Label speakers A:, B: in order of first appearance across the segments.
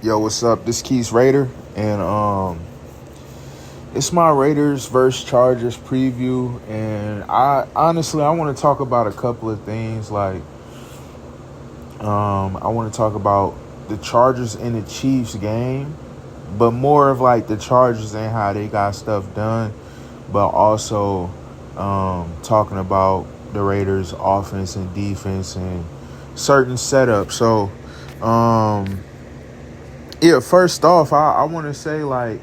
A: Yo, what's up? This Keith Raider, and it's my Raiders versus Chargers preview. And I want to talk about a couple of things. I want to talk about the Chargers and the Chiefs game, but more of like the Chargers and how they got stuff done, but also talking about the Raiders' offense and defense and certain setups. So, yeah, first off, I want to say I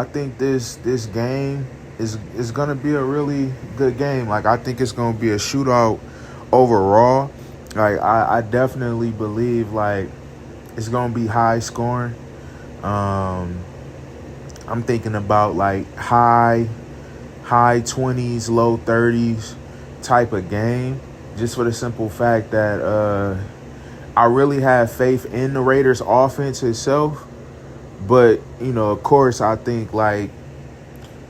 A: think this game is gonna be a really good game. Like I think it's gonna be a shootout overall. Like I definitely believe it's gonna be high scoring. Um, I'm thinking about like high 20s, low 30s type of game, just for the simple fact that I really have faith in the Raiders offense itself. But, of course, I think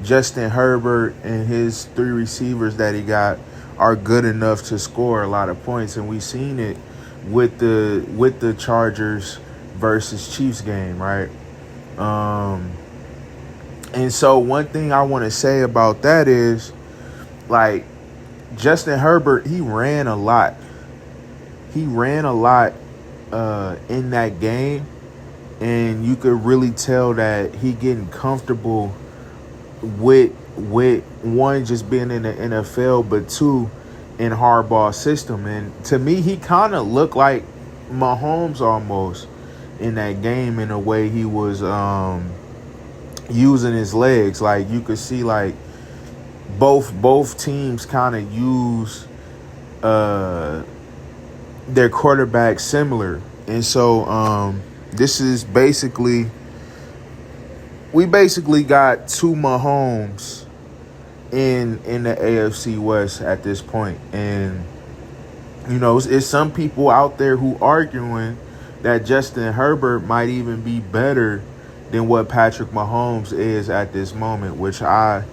A: Justin Herbert and his three receivers that he got are good enough to score a lot of points. And we've seen it with the Chargers versus Chiefs game, right? And so one thing I want to say about that is Justin Herbert, he ran a lot. He ran a lot in that game. And you could really tell that he getting comfortable with one, just being in the NFL, but two, in Harbaugh's system. And to me, he kind of looked like Mahomes almost in that game, in a way he was using his legs. Like you could see both teams kind of use their quarterback similar. And so this is we basically got two Mahomes in the AFC West at this point. And it's some people out there who arguing that Justin Herbert might even be better than what Patrick Mahomes is at this moment, which I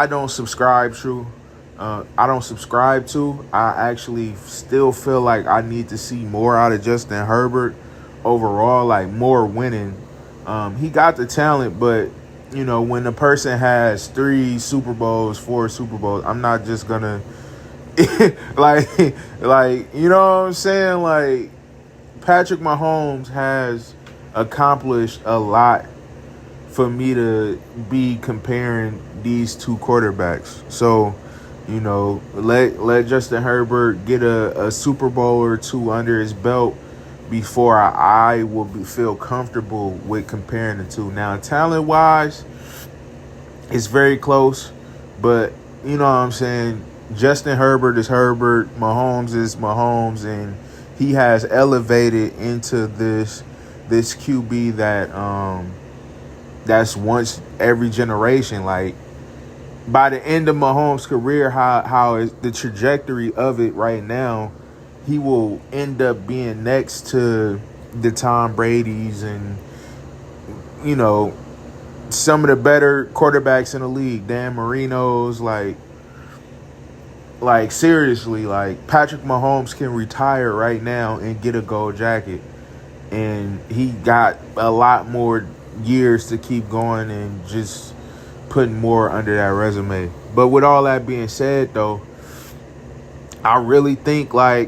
A: don't subscribe to. I don't subscribe to. I actually still feel like I need to see more out of Justin Herbert overall, like more winning. He got the talent, but when a person has 3 Super Bowls, 4 Super Bowls, I'm not just gonna you know what I'm saying? Like Patrick Mahomes has accomplished a lot for me to be comparing these two quarterbacks. So, let Justin Herbert get a Super Bowl or 2 under his belt before I will feel comfortable with comparing the two. Now, talent-wise, it's very close, but you know what I'm saying? Justin Herbert is Herbert, Mahomes is Mahomes, and he has elevated into this QB that's once every generation. Like by the end of Mahomes' career, how is the trajectory of it right now? He will end up being next to the Tom Brady's and some of the better quarterbacks in the league, Dan Marino's. Like seriously, like Patrick Mahomes can retire right now and get a gold jacket, and he got a lot more years to keep going and just putting more under that resume. But with all that being said, though, I really think I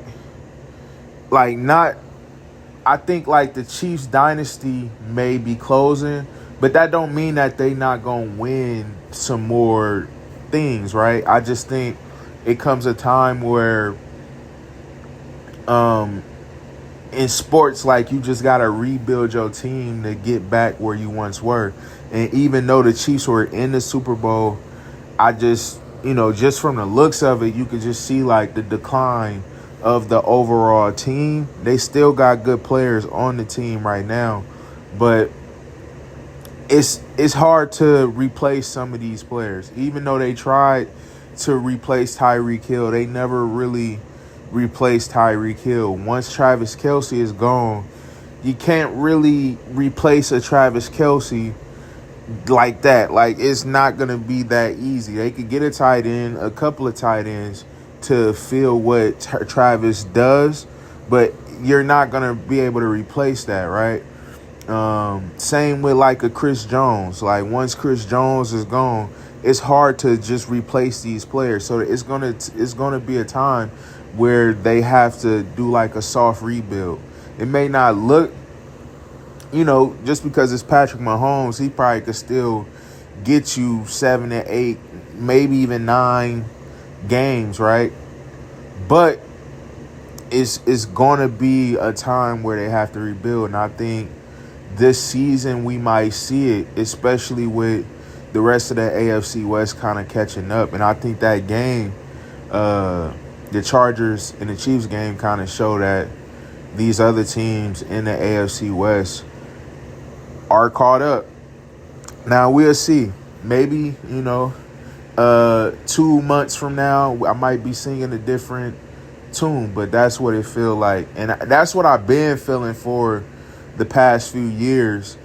A: think the Chiefs dynasty may be closing, but that don't mean that they not gonna win some more things, right? I just think it comes a time where in sports, you just gotta rebuild your team to get back where you once were. And even though the Chiefs were in the Super Bowl, I just just from the looks of it, you could just see the decline of the overall team. They still got good players on the team right now, but it's hard to replace some of these players. Even though they tried to replace Tyreek Hill, they never really replaced Tyreek Hill. Once Travis Kelce is gone, you can't really replace a Travis Kelce like that. It's not going to be that easy. They could get a tight end, a couple of tight ends to feel what Travis does, but you're not going to be able to replace that, right? Same with like a Chris Jones. Like once Chris Jones is gone, it's hard to just replace these players. So it's gonna be a time where they have to do like a soft rebuild. It may not look, just because it's Patrick Mahomes, he probably could still get you 7 to 8, maybe even 9 games, right? But it's gonna be a time where they have to rebuild, and I think this season we might see it, especially with the rest of the AFC West kind of catching up. And I think that game, the Chargers and the Chiefs game, kind of show that these other teams in the AFC West are caught up. Now we'll see. Maybe 2 months from now, I might be singing a different tune, but that's what it feels like, and that's what I've been feeling for the past few years.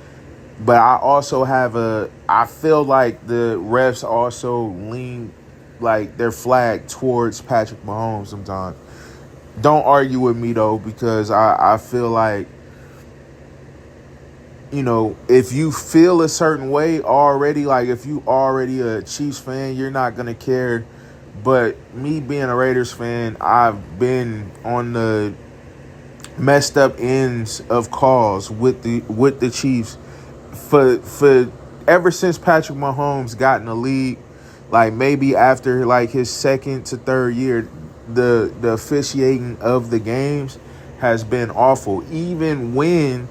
A: But I feel like the refs also lean like their flag towards Patrick Mahomes sometimes. Don't argue with me though, because I feel like, if you feel a certain way already, like if you already a Chiefs fan, you're not going to care. But me being a Raiders fan, I've been on the messed up ends of calls with the Chiefs for ever since Patrick Mahomes got in the league. Like maybe after like his second to third year, the officiating of the games has been awful. Even when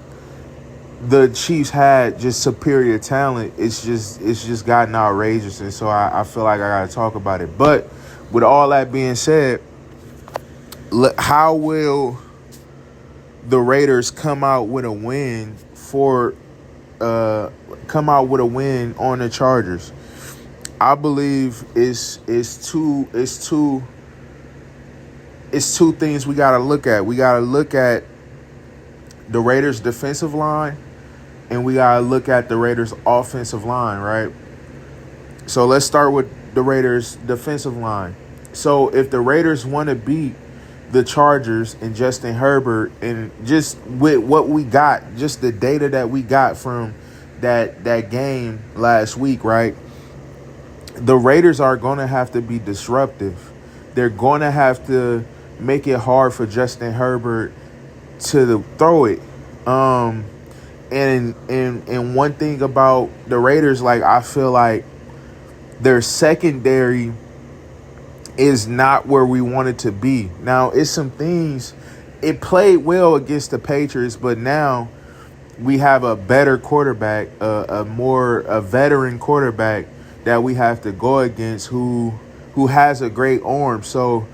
A: the Chiefs had just superior talent, it's just gotten outrageous. And so I feel like I gotta talk about it. But with all that being said, how will the Raiders come out with a win on the Chargers? I believe it's two things we gotta look at. We gotta look at the Raiders' defensive line, and we gotta look at the Raiders' offensive line, right? So let's start with the Raiders' defensive line. So if the Raiders want to beat the Chargers and Justin Herbert, and just with what we got, just the data that we got from that game last week, right? The Raiders are going to have to be disruptive. They're going to have to make it hard for Justin Herbert to throw it. And one thing about the Raiders, like I feel like their secondary is not where we want it to be. Now, it's some things. It played well against the Patriots, but now we have a better quarterback, a veteran quarterback that we have to go against who has a great arm. So,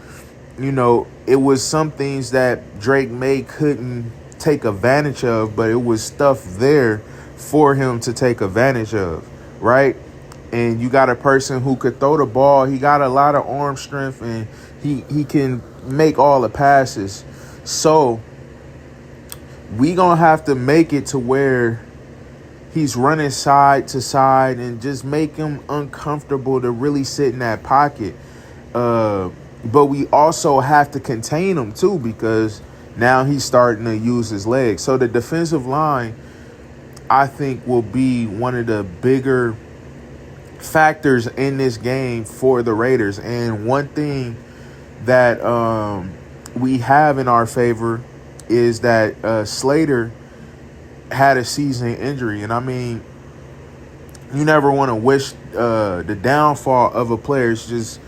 A: it was some things that Drake May couldn't take advantage of, but it was stuff there for him to take advantage of, right? And you got a person who could throw the ball. He got a lot of arm strength, and he can make all the passes. So we going to have to make it to where he's running side to side and just make him uncomfortable to really sit in that pocket. But we also have to contain him too, because now he's starting to use his legs. So the defensive line, I think, will be one of the bigger factors in this game for the Raiders. And one thing that we have in our favor is that Slater had a season injury. And I mean, you never want to wish the downfall of a player. It's just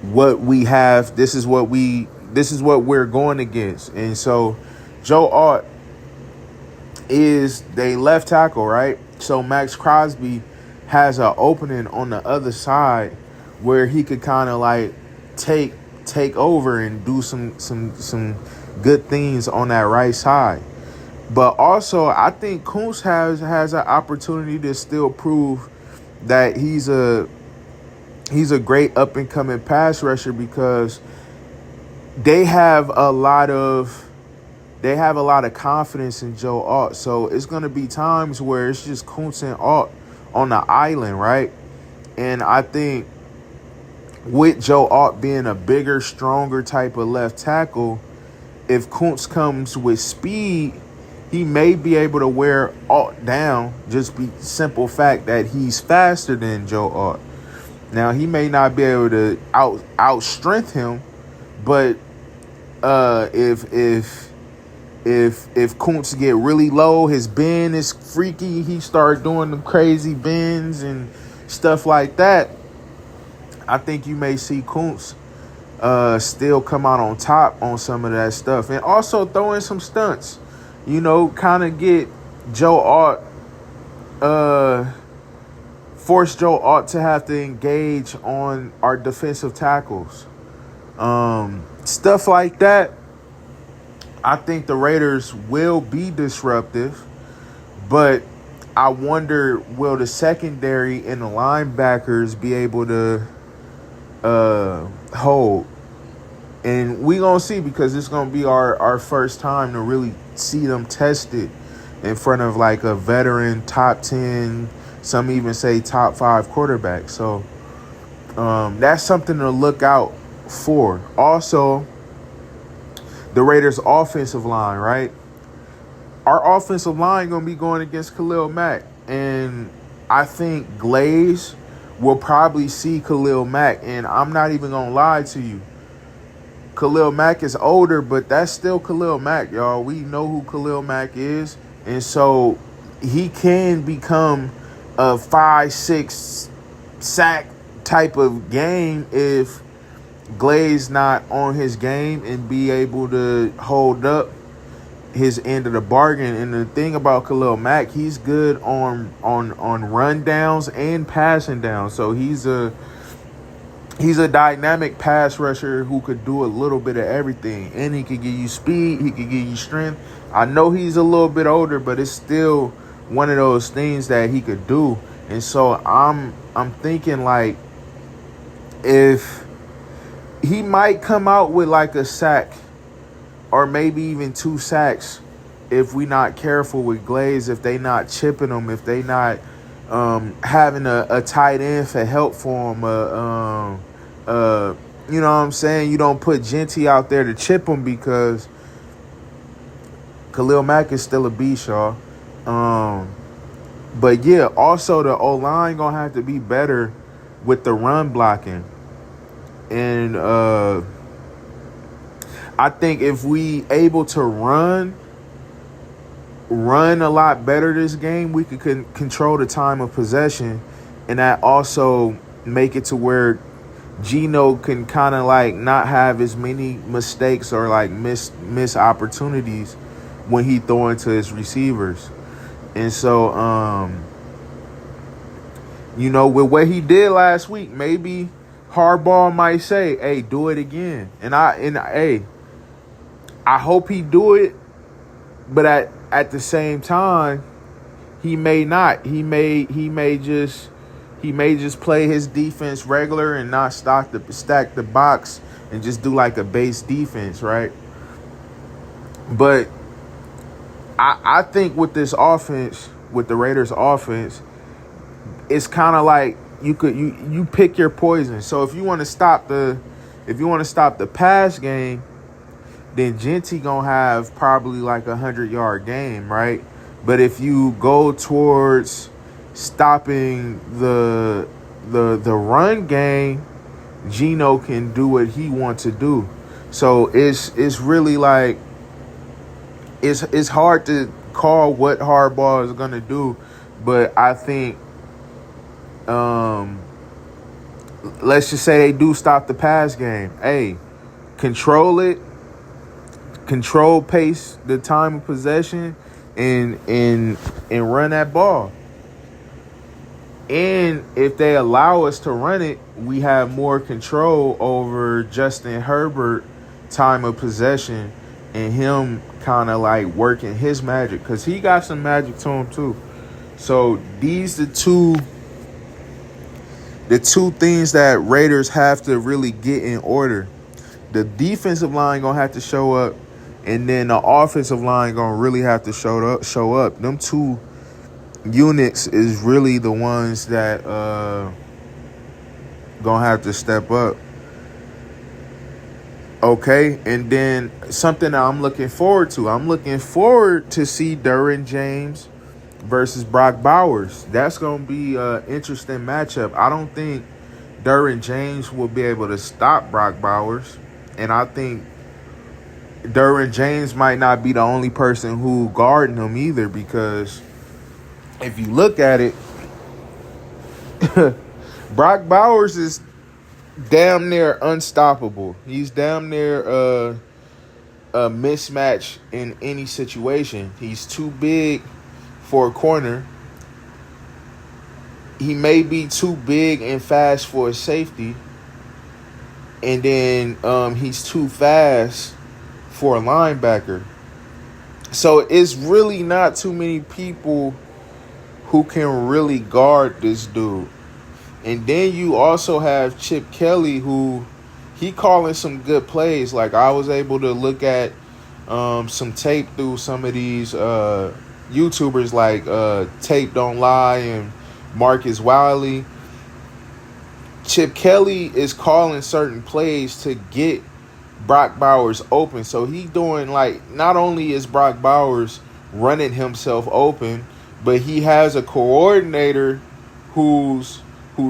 A: what we have. This is what we're going against. And so Joe Alt is the left tackle, right? So Max Crosby has an opening on the other side where he could kind of like take over and do some good things on that right side. But also, I think Kuntz has an opportunity to still prove that he's a great up and coming pass rusher, because they have a lot of confidence in Joe Alt. So it's going to be times where it's just Kuntz and Alt on the island, right? And I think with Joe Alt being a bigger, stronger type of left tackle, if Kuntz comes with speed, He may be able to wear Alt down, just be simple fact that he's faster than Joe Alt. Now he may not be able to out strength him, but if Kuntz get really low, his bend is freaky. He start doing them crazy bends and stuff like that. I think you may see Kuntz still come out on top on some of that stuff, and also throw in some stunts. Kind of get Joe Alt, force Joe Alt to have to engage on our defensive tackles. Stuff like that. I think the Raiders will be disruptive, but I wonder, will the secondary and the linebackers be able to hold? And we gonna see, because it's gonna be our first time to really see them tested in front of like a veteran top 10, some even say top 5 quarterback. So that's something to look out for. Also, the Raiders' offensive line, right? Our offensive line going to be going against Khalil Mack. And I think Glaze will probably see Khalil Mack. And I'm not even going to lie to you. Khalil Mack is older, but that's still Khalil Mack, y'all. We know who Khalil Mack is. And so he can become a 5-6 sack type of game if Glaze not on his game and be able to hold up his end of the bargain. And the thing about Khalil Mack, he's good on run downs and passing downs. So he's a dynamic pass rusher who could do a little bit of everything. And he could give you speed, he could give you strength. I know he's a little bit older, but it's still one of those things that he could do. And so I'm thinking, like, if he might come out with like a sack or maybe even 2 sacks if we not careful with Glaze, if they not chipping him, if they not having a tight end for help for him. You know what I'm saying? You don't put Genty out there to chip him, because Khalil Mack is still a beast, y'all. But yeah, also the O-line going to have to be better with the run blocking. And I think if we able to run a lot better this game, we could control the time of possession, and that also make it to where Geno can kind of like not have as many mistakes or like miss opportunities when he throwing to his receivers. And so with what he did last week, maybe Harbaugh might say, "Hey, do it again." And I hope he do it, but at the same time, he may not. He may just play his defense regular and not stack the box and just do like a base defense, right? But I think with this offense, with the Raiders offense, it's kind of like you pick your poison. So if you want to stop the pass game, then Genty gonna have probably like 100-yard game, right? But if you go towards stopping the run game, Geno can do what he wants to do. So it's really like it's hard to call what Harbaugh is gonna do, but I think let's just say they do stop the pass game. Hey, control it, control pace, the time of possession, and run that ball. And if they allow us to run it, we have more control over Justin Herbert time of possession and him kind of like working his magic, because he got some magic to him too. So these the two things that Raiders have to really get in order. The defensive line gonna have to show up, and then the offensive line gonna really have to show up. Them two units is really the ones that gonna have to step up. Okay, and then something that I'm looking forward to. I'm looking forward to see Derwin James versus Brock Bowers. That's gonna be an interesting matchup. I don't think Derwin James will be able to stop Brock Bowers, and I think Derwin James might not be the only person who guarding him either, because if you look at it, Brock Bowers is damn near unstoppable. He's damn near a mismatch in any situation. He's too big for a corner. He may be too big and fast for a safety. And then he's too fast for a linebacker. So it's really not too many people who can really guard this dude. And then you also have Chip Kelly, who he calling some good plays. Like, I was able to look at some tape through some of these YouTubers like Tape Don't Lie and Marcus Wiley. Chip Kelly is calling certain plays to get Brock Bowers open. So he doing, like, not only is Brock Bowers running himself open, but he has a coordinator who's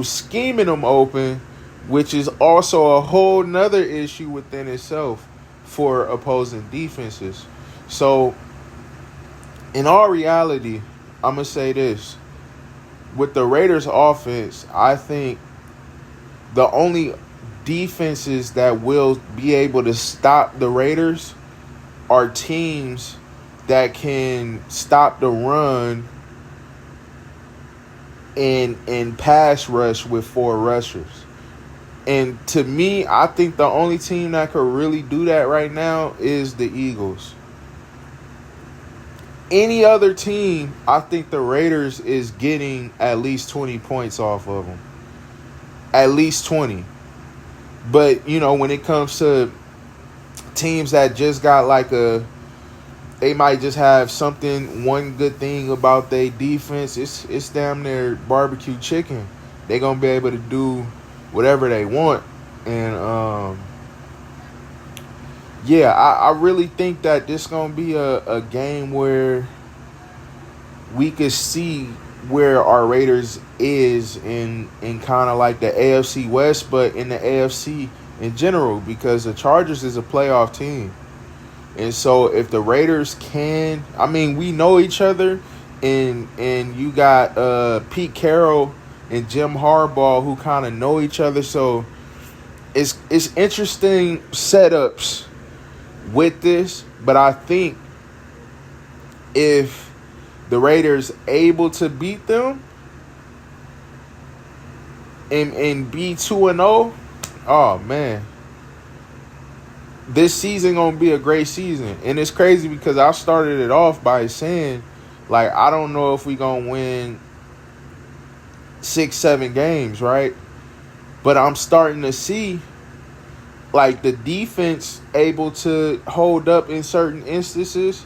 A: scheming him open, which is also a whole nother issue within itself for opposing defenses. So in all reality, I'm going to say this. With the Raiders offense, I think the only defenses that will be able to stop the Raiders are teams that can stop the run and pass rush with 4 rushers. And to me, I think the only team that could really do that right now is the Eagles. Any other team, I think the Raiders is getting at least 20 points off of them. At least 20. But, you know, when it comes to teams that just got like they might just have one good thing about their defense, it's damn near barbecue chicken. They're going to be able to do whatever they want. And, yeah, I really think that this is going to be a game where we could see where our Raiders is in kind of like the AFC West, but in the AFC in general, because the Chargers is a playoff team. And so if the Raiders can, I mean, we know each other, and you got Pete Carroll and Jim Harbaugh who kind of know each other. So it's interesting setups with this, but I think if the Raiders able to beat them and be 2-0, oh man, this season gonna be a great season. And it's crazy because I started it off by saying, like, I don't know if we gonna win 6-7 games, right? But I'm starting to see, like, the defense able to hold up in certain instances,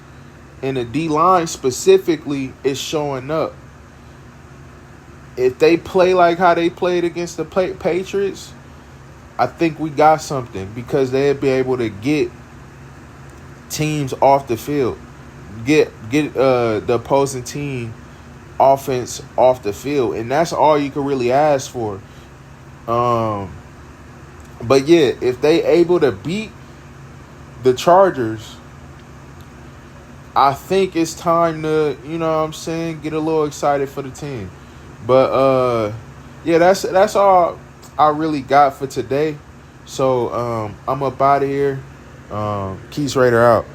A: and the D-line specifically is showing up. If they play like how they played against the Patriots, I think we got something, because they'll be able to get teams off the field, get the opposing team offense off the field, and that's all you can really ask for. But yeah, if they able to beat the Chargers, I think it's time to, you know what I'm saying, get a little excited for the team. But yeah, that's all I really got for today. So I'm up out of here. Keith Raider out.